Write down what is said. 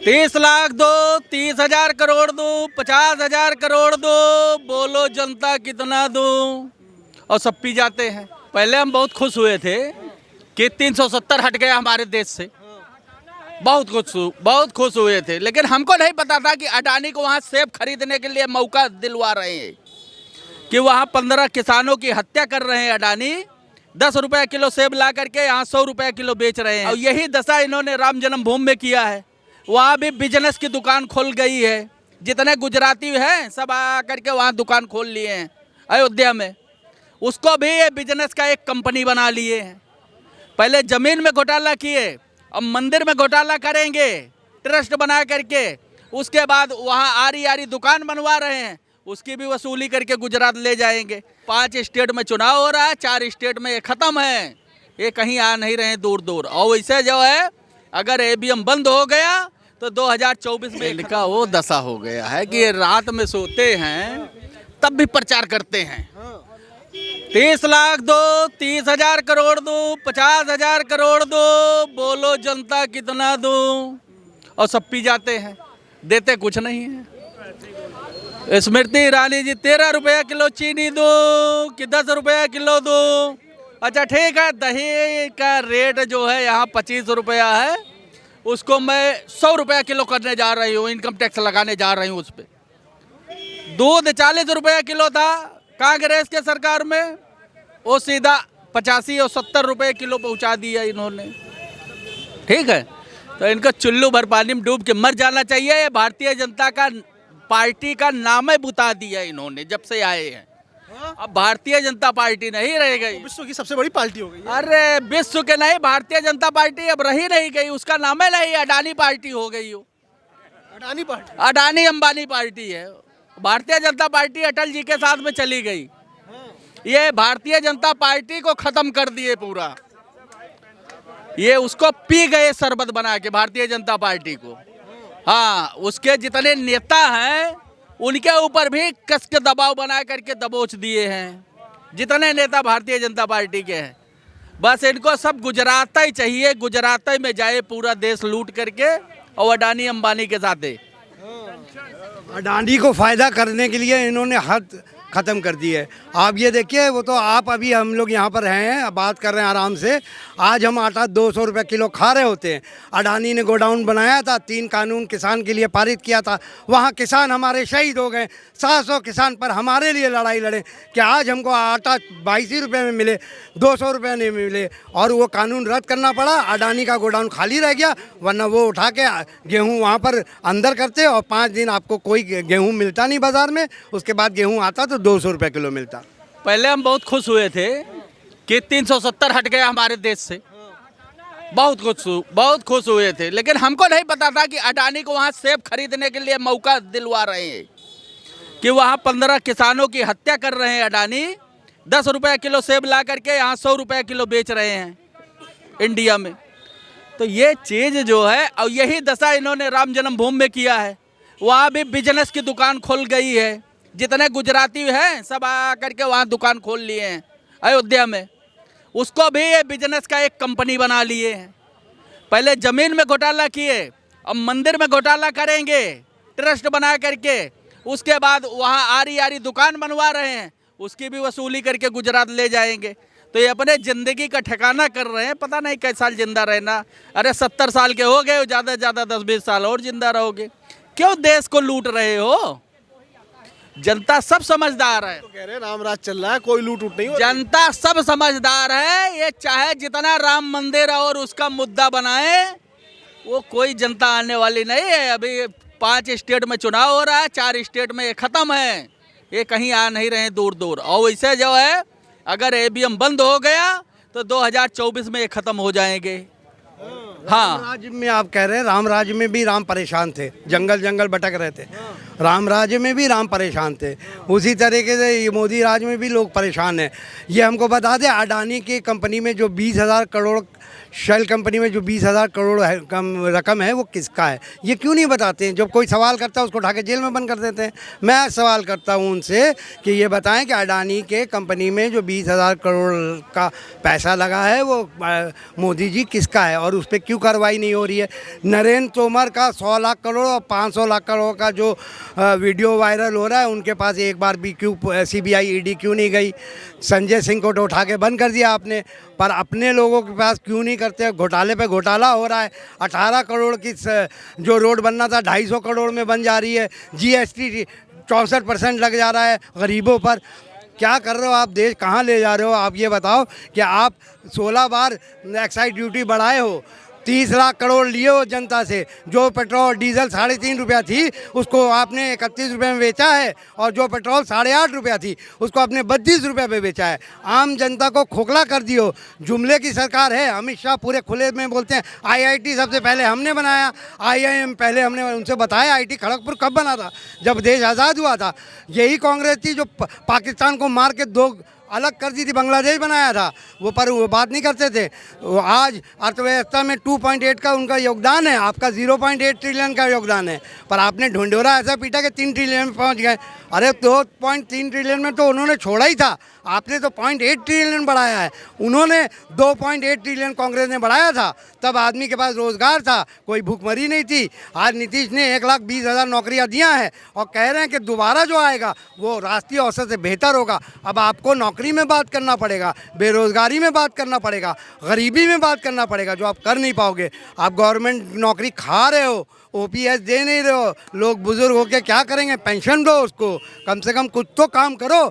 30 लाख दो, 30,000 करोड़ दो, 50,000 करोड़ दो, बोलो जनता कितना दो, और सब पी जाते हैं। पहले हम बहुत खुश हुए थे कि 370 हट गया हमारे देश से, बहुत खुश हुए थे। लेकिन हमको नहीं पता था कि अडानी को वहाँ सेब खरीदने के लिए मौका दिलवा रहे हैं, कि वहाँ 15 किसानों की हत्या कर रहे हैं अडानी। 10 रुपए किलो सेब ला करके यहाँ 100 रुपए किलो बेच रहे हैं। और यही दशा इन्होंने राम जन्मभूमि में किया है। वहाँ भी बिजनेस की दुकान खोल गई है। जितने गुजराती हैं सब आ करके वहाँ दुकान खोल लिए हैं अयोध्या में। उसको भी ये बिजनेस का एक कंपनी बना लिए हैं। पहले जमीन में घोटाला किए, अब मंदिर में घोटाला करेंगे ट्रस्ट बना करके। उसके बाद वहाँ आरी आरी दुकान बनवा रहे हैं, उसकी भी वसूली करके गुजरात ले जाएंगे। 5 स्टेट में चुनाव हो रहा है, 4 स्टेट में ये खत्म है, ये कहीं आ नहीं रहे दूर दूर। और वैसे जो है अगर ईवीएम बंद हो गया तो 2024 में इनका वो दशा हो गया है कि ये रात में सोते हैं तब भी प्रचार करते हैं। 30 लाख दो, 30,000 करोड़ दो, 50,000 करोड़ दो, बोलो जनता कितना दो, और सब पी जाते हैं, देते कुछ नहीं है। स्मृति ईरानी जी 13 रुपया किलो चीनी दो कि 10 रुपया किलो दो। अच्छा ठीक है, दही का रेट जो है यहाँ 25 रुपया है, उसको मैं 100 रुपया किलो करने जा रही हूँ, इनकम टैक्स लगाने जा रही हूँ उस पर। दूध 40 रुपया किलो था कांग्रेस के सरकार में, वो सीधा 85 और 70 रुपए किलो पहुंचा दिया इन्होंने। ठीक है, तो इनको चुल्लू भर पानी में डूब के मर जाना चाहिए। ये भारतीय जनता का पार्टी का नाम ही बुता दिया इन्होंने जब से आए हैं। अब भारतीय जनता पार्टी नहीं रह गई, विश्व की सबसे बड़ी पार्टी हो गई। अरे विश्व के नहीं, भारतीय जनता पार्टी अब रही नहीं गई, उसका नाम ही नहीं, अडानी पार्टी हो गई हो। अडानी पार्टी, अडानी अंबानी पार्टी है। भारतीय जनता पार्टी अटल जी के साथ में चली गई, ये भारतीय जनता पार्टी को खत्म कर दिए पूरा। ये उसको पी गए शरबत बना के भारतीय जनता पार्टी को। हाँ, उसके जितने नेता हैं उनके ऊपर भी कस के दबाव बना करके दबोच दिए हैं, जितने नेता भारतीय जनता पार्टी के हैं। बस इनको सब गुजरात ही चाहिए, गुजरात में जाए पूरा देश लूट करके, और अडानी अंबानी के साथ। अडानी को फ़ायदा करने के लिए इन्होंने हद ख़त्म कर दी है। आप ये देखिए, वो तो आप अभी हम लोग यहाँ पर हैं, बात कर रहे हैं आराम से। आज हम आटा 200 रुपये किलो खा रहे होते हैं। अडानी ने गोडाउन बनाया था, 3 कानून किसान के लिए पारित किया था, वहाँ किसान हमारे शहीद हो गए। 700 किसान पर हमारे लिए लड़ाई लड़े कि आज हमको आटा 22 रुपये में मिले, 200 रुपये नहीं मिले, और वो कानून रद्द करना पड़ा। अडानी का गोडाउन खाली रह गया, वरना वो उठा के गेहूँ वहाँ पर अंदर करते और 5 दिन आपको कोई गेहूँ मिलता नहीं बाज़ार में। उसके बाद गेहूँ आता तो 200 रुपये किलो मिलता। पहले हम बहुत खुश हुए थे कि 370 हट गया हमारे देश से, बहुत खुश हुए थे। लेकिन हमको नहीं पता था कि अडानी को वहाँ सेब खरीदने के लिए मौका दिलवा रहे हैं, कि वहाँ 15 किसानों की हत्या कर रहे हैं अडानी। 10 रुपये किलो सेब ला करके यहाँ 100 रुपये किलो बेच रहे हैं इंडिया में। तो ये चीज़ जो है, और यही दशा इन्होंने राम जन्मभूमि में किया है। वहाँ भी बिजनेस की दुकान खोल गई है। जितने गुजराती हैं सब आ करके वहाँ दुकान खोल लिए हैं अयोध्या में। उसको भी ये बिजनेस का एक कंपनी बना लिए हैं। पहले जमीन में घोटाला किए, अब मंदिर में घोटाला करेंगे ट्रस्ट बना करके। उसके बाद वहाँ आरी आरी दुकान बनवा रहे हैं, उसकी भी वसूली करके गुजरात ले जाएंगे। तो ये अपने ज़िंदगी का ठिकाना कर रहे हैं, पता नहीं कैसे साल जिंदा रहना। अरे 70 साल के हो गए, ज़्यादा से ज़्यादा 10-20 साल और जिंदा रहोगे। क्यों देश को लूट रहे हो? जनता सब समझदार है। तो कह रहे हैं राम राज चल रहा है, कोई लूट उट नहीं हो। जनता सब समझदार है। ये चाहे जितना राम मंदिर और उसका मुद्दा बनाए, वो कोई जनता आने वाली नहीं है। अभी 5 स्टेट में चुनाव हो रहा है, 4 स्टेट में ये खत्म है, ये कहीं आ नहीं रहे दूर दूर। और वैसे जो है अगर ईवीएम बंद हो गया तो 2024 में ये खत्म हो जाएंगे। हाँ, राम राज्य में आप कह रहे हैं, राम राज्य में भी राम परेशान थे, जंगल जंगल भटक रहे थे। राम राज्य में भी राम परेशान थे, उसी तरीके से ये मोदी राज में भी लोग परेशान हैं। ये हमको बता दें, अडानी की कंपनी में जो 20,000 करोड़ शेल कंपनी में जो 20,000 करोड़ है कम रकम है वो किसका है, ये क्यों नहीं बताते हैं? जब कोई सवाल करता है उसको उठा के जेल में बंद कर देते हैं। मैं आज सवाल करता हूँ उनसे कि ये बताएं कि अडानी के कंपनी में जो 20,000 करोड़ का पैसा लगा है वो मोदी जी किसका है और उस पर क्यों कार्रवाई नहीं हो रही है? नरेंद्र तोमर का 100 लाख करोड़ और 500 लाख करोड़ का जो वीडियो वायरल हो रहा है उनके पास एक बार भी क्यों CBI ED क्यों नहीं गई? संजय सिंह को तो उठा के बंद कर दिया आपने, पर अपने लोगों के पास क्यों नहीं करते? घोटाले पे घोटाला हो रहा है। 18 करोड़ की जो रोड बनना था 250 करोड़ में बन जा रही है। GST 64% लग जा रहा है गरीबों पर। क्या कर रहे हो आप? देश कहाँ ले जा रहे हो आप? ये बताओ कि आप 16 बार एक्साइज ड्यूटी बढ़ाए हो, 30 लाख करोड़ लिए हो जनता से। जो पेट्रोल डीजल 3.5 रुपया थी उसको आपने 31 रुपये में बेचा है और जो पेट्रोल 8.5 रुपया थी उसको आपने 32 रुपये में बेचा है। आम जनता को खोखला कर दियो। जुमले की सरकार है। अमित शाह पूरे खुले में बोलते हैं IIT सबसे पहले हमने बनाया, IIM पहले हमने उनसे बताया। IIT खड़गपुर कब बना था? जब देश आज़ाद हुआ था। यही कांग्रेस थी जो पाकिस्तान को मार के 2 अलग कर दी थी, बांग्लादेश बनाया था वो, पर वो बात नहीं करते थे। वो आज अर्थव्यवस्था में 2.8 का उनका योगदान है, आपका 0.8 ट्रिलियन का योगदान है, पर आपने ढोंढोरा ऐसा पीटा कि 3 ट्रिलियन में पहुंच गए। अरे 2.3 ट्रिलियन में तो उन्होंने छोड़ा ही था, आपने तो 0.8 ट्रिलियन बढ़ाया है। उन्होंने 2.8 ट्रिलियन कांग्रेस ने बढ़ाया था, तब आदमी के पास रोजगार था, कोई भूखमरी नहीं थी। आज नीतीश ने 1,20,000 नौकरियां दिया है और कह रहे हैं कि दोबारा जो आएगा वो राष्ट्रीय औसत से बेहतर होगा। अब आपको नौकरी में बात करना पड़ेगा, बेरोजगारी में बात करना पड़ेगा, गरीबी में बात करना पड़ेगा, जो आप कर नहीं पाओगे। आप गवर्नमेंट नौकरी खा रहे हो, OPS दे नहीं रहे हो। लोग बुजुर्ग होकर क्या करेंगे? पेंशन दो उसको, कम से कम कुछ तो काम करो।